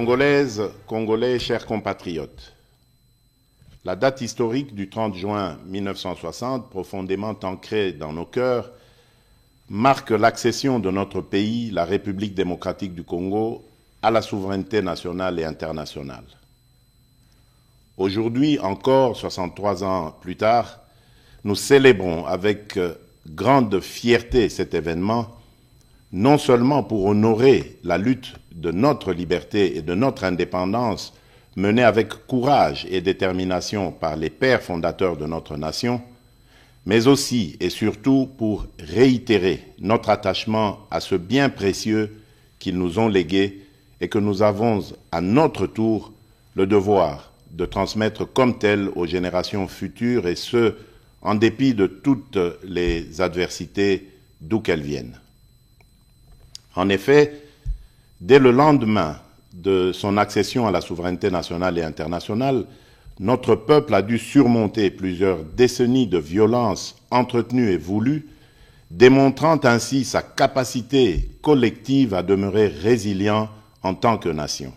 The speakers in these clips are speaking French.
Congolaises, Congolais, chers compatriotes, la date historique du 30 juin 1960, profondément ancrée dans nos cœurs, marque l'accession de notre pays, la République démocratique du Congo, à la souveraineté nationale et internationale. Aujourd'hui, encore 63 ans plus tard, nous célébrons avec grande fierté cet événement, non seulement pour honorer la lutte de notre liberté et de notre indépendance menée avec courage et détermination par les pères fondateurs de notre nation, mais aussi et surtout pour réitérer notre attachement à ce bien précieux qu'ils nous ont légué et que nous avons à notre tour le devoir de transmettre comme tel aux générations futures, et ce, en dépit de toutes les adversités d'où qu'elles viennent. En effet, dès le lendemain de son accession à la souveraineté nationale et internationale, notre peuple a dû surmonter plusieurs décennies de violences entretenues et voulues, démontrant ainsi sa capacité collective à demeurer résilient en tant que nation.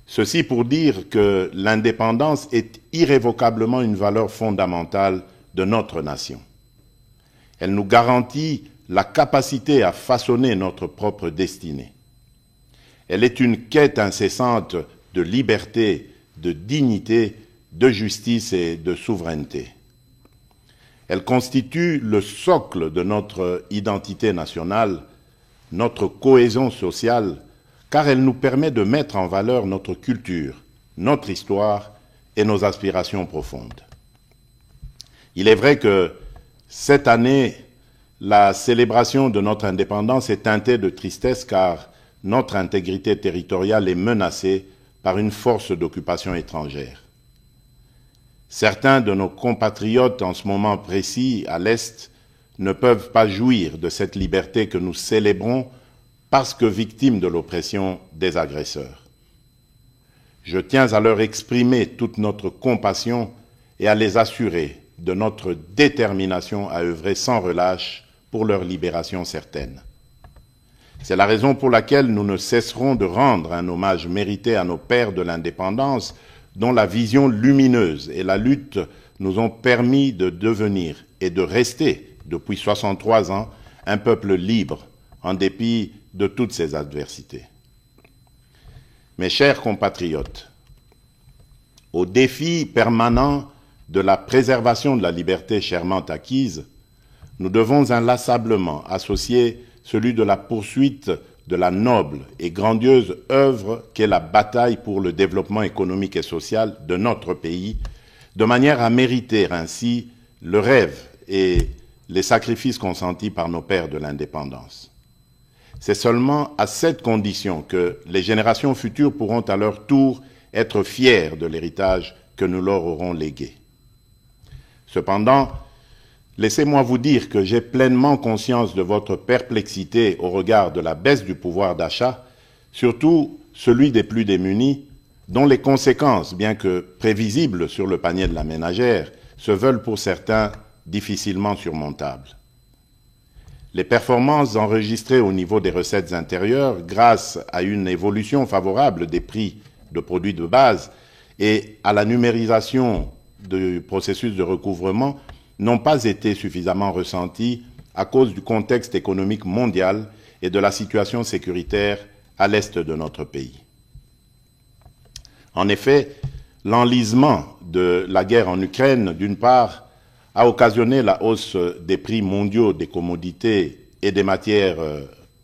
Ceci pour dire que l'indépendance est irrévocablement une valeur fondamentale de notre nation. Elle nous garantit la capacité à façonner notre propre destinée. Elle est une quête incessante de liberté, de dignité, de justice et de souveraineté. Elle constitue le socle de notre identité nationale, notre cohésion sociale, car elle nous permet de mettre en valeur notre culture, notre histoire et nos aspirations profondes. Il est vrai que cette année, la célébration de notre indépendance est teintée de tristesse car notre intégrité territoriale est menacée par une force d'occupation étrangère. Certains de nos compatriotes en ce moment précis à l'Est ne peuvent pas jouir de cette liberté que nous célébrons parce que victimes de l'oppression des agresseurs. Je tiens à leur exprimer toute notre compassion et à les assurer de notre détermination à œuvrer sans relâche pour leur libération certaine. C'est la raison pour laquelle nous ne cesserons de rendre un hommage mérité à nos pères de l'indépendance, dont la vision lumineuse et la lutte nous ont permis de devenir et de rester, depuis 63 ans, un peuple libre, en dépit de toutes ces adversités. Mes chers compatriotes, au défi permanent de la préservation de la liberté chèrement acquise, nous devons inlassablement associer celui de la poursuite de la noble et grandiose œuvre qu'est la bataille pour le développement économique et social de notre pays, de manière à mériter ainsi le rêve et les sacrifices consentis par nos pères de l'indépendance. C'est seulement à cette condition que les générations futures pourront à leur tour être fiers de l'héritage que nous leur aurons légué. Cependant, laissez-moi vous dire que j'ai pleinement conscience de votre perplexité au regard de la baisse du pouvoir d'achat, surtout celui des plus démunis, dont les conséquences, bien que prévisibles sur le panier de la ménagère, se veulent pour certains difficilement surmontables. Les performances enregistrées au niveau des recettes intérieures, grâce à une évolution favorable des prix de produits de base et à la numérisation du processus de recouvrement, n'ont pas été suffisamment ressenties à cause du contexte économique mondial et de la situation sécuritaire à l'est de notre pays. En effet, l'enlisement de la guerre en Ukraine, d'une part, a occasionné la hausse des prix mondiaux des commodités et des matières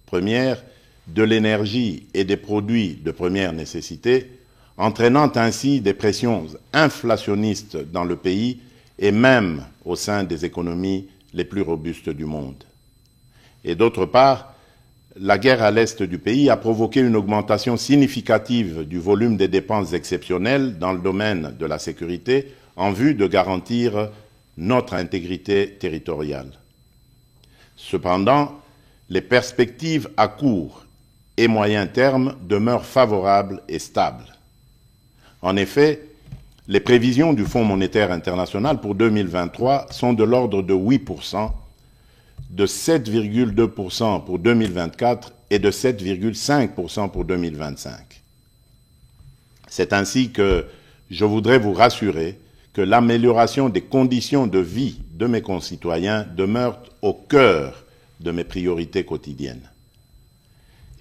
premières, de l'énergie et des produits de première nécessité, entraînant ainsi des pressions inflationnistes dans le pays et même au sein des économies les plus robustes du monde. Et d'autre part, la guerre à l'est du pays a provoqué une augmentation significative du volume des dépenses exceptionnelles dans le domaine de la sécurité en vue de garantir notre intégrité territoriale. Cependant, les perspectives à court et moyen terme demeurent favorables et stables. En effet, les prévisions du Fonds monétaire international pour 2023 sont de l'ordre de 8%, de 7,2% pour 2024 et de 7,5% pour 2025. C'est ainsi que je voudrais vous rassurer que l'amélioration des conditions de vie de mes concitoyens demeure au cœur de mes priorités quotidiennes.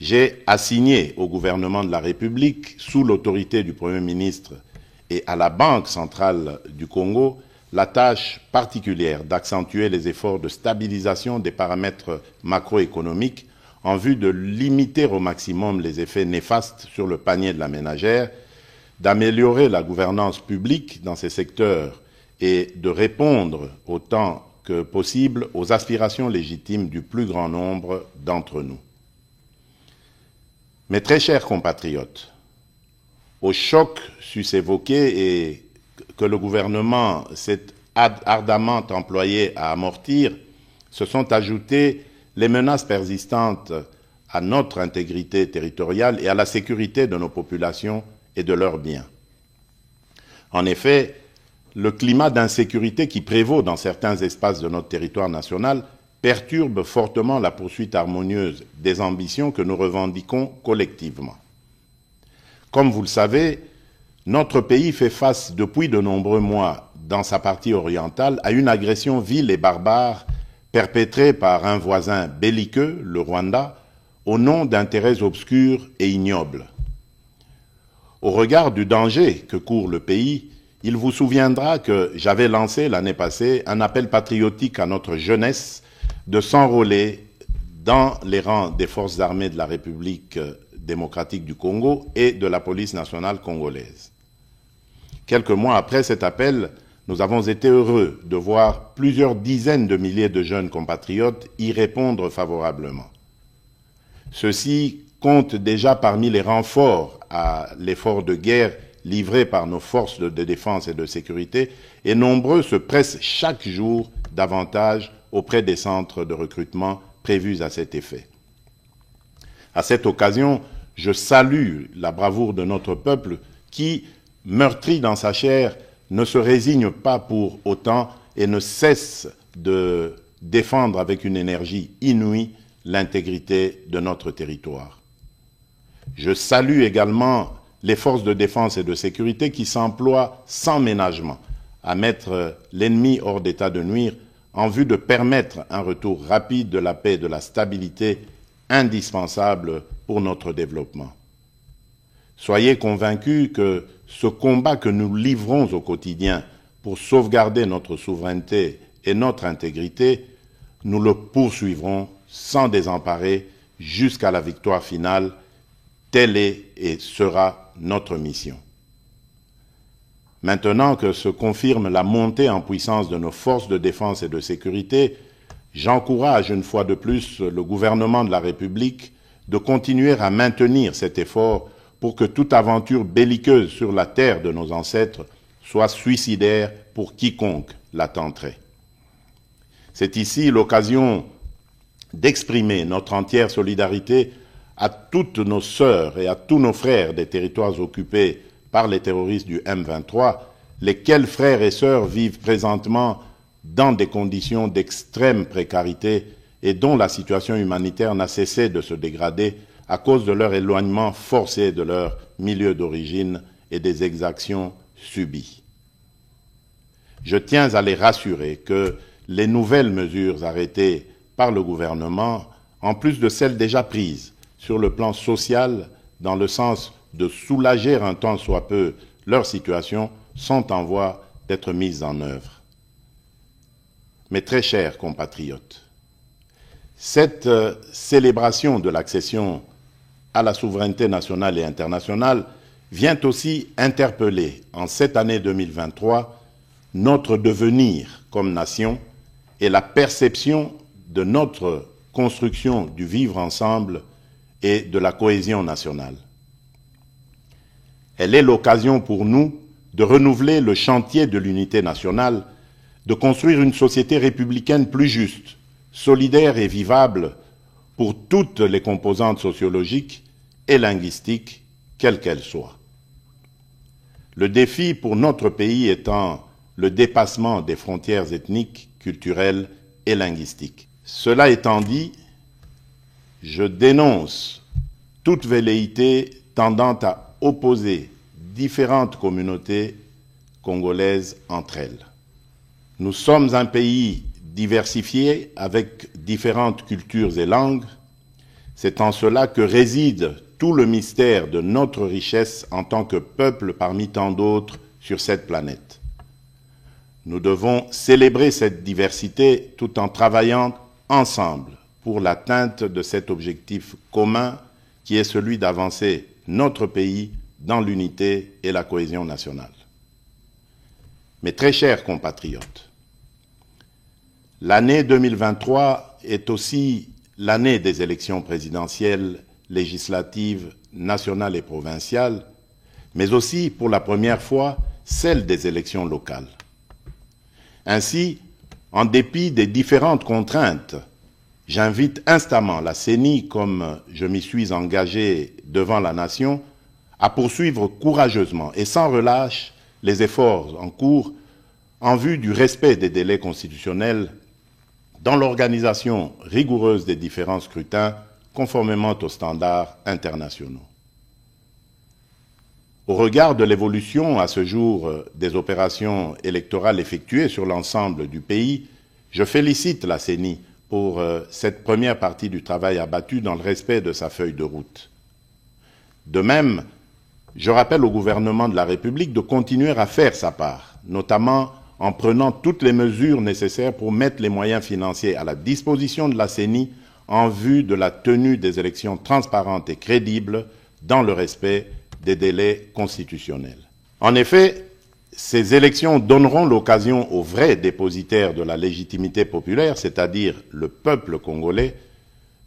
J'ai assigné au gouvernement de la République, sous l'autorité du Premier ministre et à la Banque centrale du Congo, la tâche particulière d'accentuer les efforts de stabilisation des paramètres macroéconomiques en vue de limiter au maximum les effets néfastes sur le panier de la ménagère, d'améliorer la gouvernance publique dans ces secteurs et de répondre autant que possible aux aspirations légitimes du plus grand nombre d'entre nous. Mes très chers compatriotes, au choc sus évoqué et que le gouvernement s'est ardemment employé à amortir, se sont ajoutées les menaces persistantes à notre intégrité territoriale et à la sécurité de nos populations et de leurs biens. En effet, le climat d'insécurité qui prévaut dans certains espaces de notre territoire national perturbe fortement la poursuite harmonieuse des ambitions que nous revendiquons collectivement. Comme vous le savez, notre pays fait face depuis de nombreux mois dans sa partie orientale à une agression vile et barbare perpétrée par un voisin belliqueux, le Rwanda, au nom d'intérêts obscurs et ignobles. Au regard du danger que court le pays, il vous souviendra que j'avais lancé l'année passée un appel patriotique à notre jeunesse de s'enrôler dans les rangs des forces armées de la République démocratique du Congo et de la police nationale congolaise. Quelques mois après cet appel, nous avons été heureux de voir plusieurs dizaines de milliers de jeunes compatriotes y répondre favorablement. Ceux-ci comptent déjà parmi les renforts à l'effort de guerre livré par nos forces de défense et de sécurité, et nombreux se pressent chaque jour davantage auprès des centres de recrutement prévus à cet effet. À cette occasion, je salue la bravoure de notre peuple qui, meurtri dans sa chair, ne se résigne pas pour autant et ne cesse de défendre avec une énergie inouïe l'intégrité de notre territoire. Je salue également les forces de défense et de sécurité qui s'emploient sans ménagement à mettre l'ennemi hors d'état de nuire en vue de permettre un retour rapide de la paix et de la stabilité indispensable pour notre développement. Soyez convaincus que ce combat que nous livrons au quotidien pour sauvegarder notre souveraineté et notre intégrité, nous le poursuivrons sans désemparer jusqu'à la victoire finale. Telle est et sera notre mission. Maintenant que se confirme la montée en puissance de nos forces de défense et de sécurité, j'encourage une fois de plus le gouvernement de la République de continuer à maintenir cet effort pour que toute aventure belliqueuse sur la terre de nos ancêtres soit suicidaire pour quiconque la tenterait. C'est ici l'occasion d'exprimer notre entière solidarité à toutes nos sœurs et à tous nos frères des territoires occupés par les terroristes du M23, lesquels frères et sœurs vivent présentement dans des conditions d'extrême précarité et dont la situation humanitaire n'a cessé de se dégrader à cause de leur éloignement forcé de leur milieu d'origine et des exactions subies. Je tiens à les rassurer que les nouvelles mesures arrêtées par le gouvernement, en plus de celles déjà prises sur le plan social, dans le sens de soulager un tant soit peu leur situation, sont en voie d'être mises en œuvre. Mes très chers compatriotes, cette célébration de l'accession à la souveraineté nationale et internationale vient aussi interpeller, en cette année 2023, notre devenir comme nation et la perception de notre construction du vivre ensemble et de la cohésion nationale. Elle est l'occasion pour nous de renouveler le chantier de l'unité nationale, de construire une société républicaine plus juste, solidaire et vivable pour toutes les composantes sociologiques et linguistiques, quelles qu'elles soient. Le défi pour notre pays étant le dépassement des frontières ethniques, culturelles et linguistiques. Cela étant dit, je dénonce toute velléité tendant à opposer différentes communautés congolaises entre elles. Nous sommes un pays diversifié avec différentes cultures et langues. C'est en cela que réside tout le mystère de notre richesse en tant que peuple parmi tant d'autres sur cette planète. Nous devons célébrer cette diversité tout en travaillant ensemble pour l'atteinte de cet objectif commun qui est celui d'avancer notre pays dans l'unité et la cohésion nationale. Mes très chers compatriotes, l'année 2023 est aussi l'année des élections présidentielles, législatives, nationales et provinciales, mais aussi pour la première fois celle des élections locales. Ainsi, en dépit des différentes contraintes, j'invite instamment la CENI, comme je m'y suis engagé devant la nation, à poursuivre courageusement et sans relâche les efforts en cours en vue du respect des délais constitutionnels dans l'organisation rigoureuse des différents scrutins conformément aux standards internationaux. Au regard de l'évolution à ce jour des opérations électorales effectuées sur l'ensemble du pays, je félicite la CENI pour cette première partie du travail abattu dans le respect de sa feuille de route. De même, je rappelle au gouvernement de la République de continuer à faire sa part, notamment en prenant toutes les mesures nécessaires pour mettre les moyens financiers à la disposition de la CENI en vue de la tenue des élections transparentes et crédibles dans le respect des délais constitutionnels. En effet, ces élections donneront l'occasion aux vrais dépositaires de la légitimité populaire, c'est-à-dire le peuple congolais,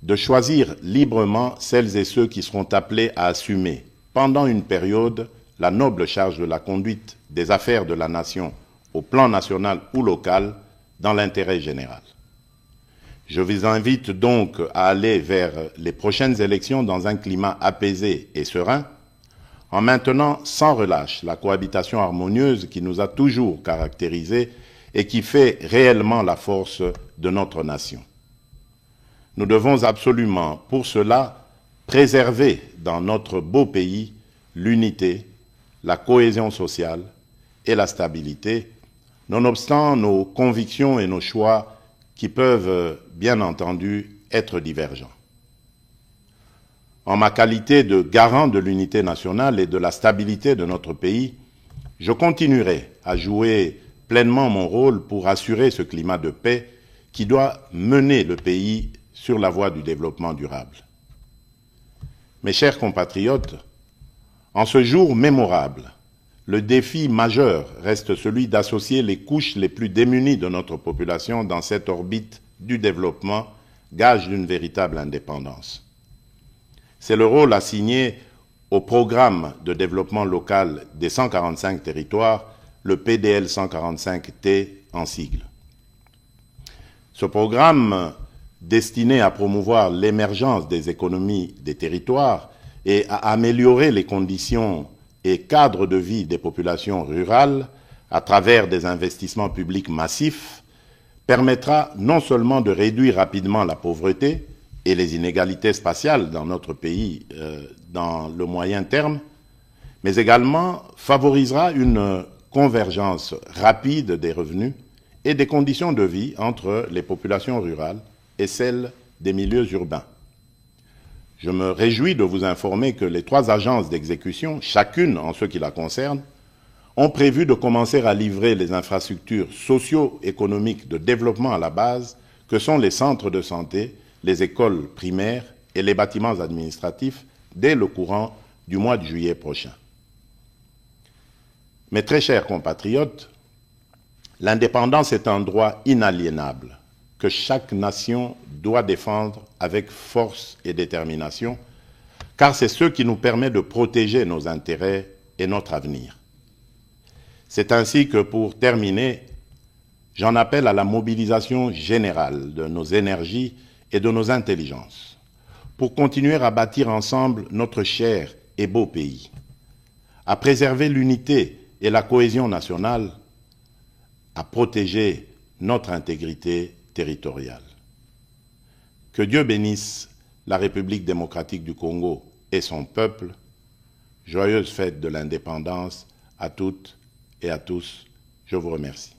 de choisir librement celles et ceux qui seront appelés à assumer, pendant une période, la noble charge de la conduite des affaires de la nation au plan national ou local, dans l'intérêt général. Je vous invite donc à aller vers les prochaines élections dans un climat apaisé et serein, en maintenant sans relâche la cohabitation harmonieuse qui nous a toujours caractérisés et qui fait réellement la force de notre nation. Nous devons absolument, pour cela, préserver dans notre beau pays l'unité, la cohésion sociale et la stabilité, nonobstant nos convictions et nos choix qui peuvent, bien entendu, être divergents. En ma qualité de garant de l'unité nationale et de la stabilité de notre pays, je continuerai à jouer pleinement mon rôle pour assurer ce climat de paix qui doit mener le pays sur la voie du développement durable. Mes chers compatriotes, en ce jour mémorable, le défi majeur reste celui d'associer les couches les plus démunies de notre population dans cette orbite du développement, gage d'une véritable indépendance. C'est le rôle assigné au programme de développement local des 145 territoires, le PDL 145T en sigle. Ce programme, destiné à promouvoir l'émergence des économies des territoires et à améliorer les conditions et cadres de vie des populations rurales à travers des investissements publics massifs, permettra non seulement de réduire rapidement la pauvreté et les inégalités spatiales dans notre pays dans le moyen terme, mais également favorisera une convergence rapide des revenus et des conditions de vie entre les populations rurales et celles des milieux urbains. Je me réjouis de vous informer que les 3 agences d'exécution, chacune en ce qui la concerne, ont prévu de commencer à livrer les infrastructures socio-économiques de développement à la base, que sont les centres de santé, les écoles primaires et les bâtiments administratifs dès le courant du mois de juillet prochain. Mes très chers compatriotes, l'indépendance est un droit inaliénable que chaque nation doit défendre avec force et détermination, car c'est ce qui nous permet de protéger nos intérêts et notre avenir. C'est ainsi que, pour terminer, j'en appelle à la mobilisation générale de nos énergies et de nos intelligences, pour continuer à bâtir ensemble notre cher et beau pays, à préserver l'unité et la cohésion nationale, à protéger notre intégrité territoriale. Que Dieu bénisse la République démocratique du Congo et son peuple, Joyeuse fête de l'indépendance à toutes et à tous. Je vous remercie.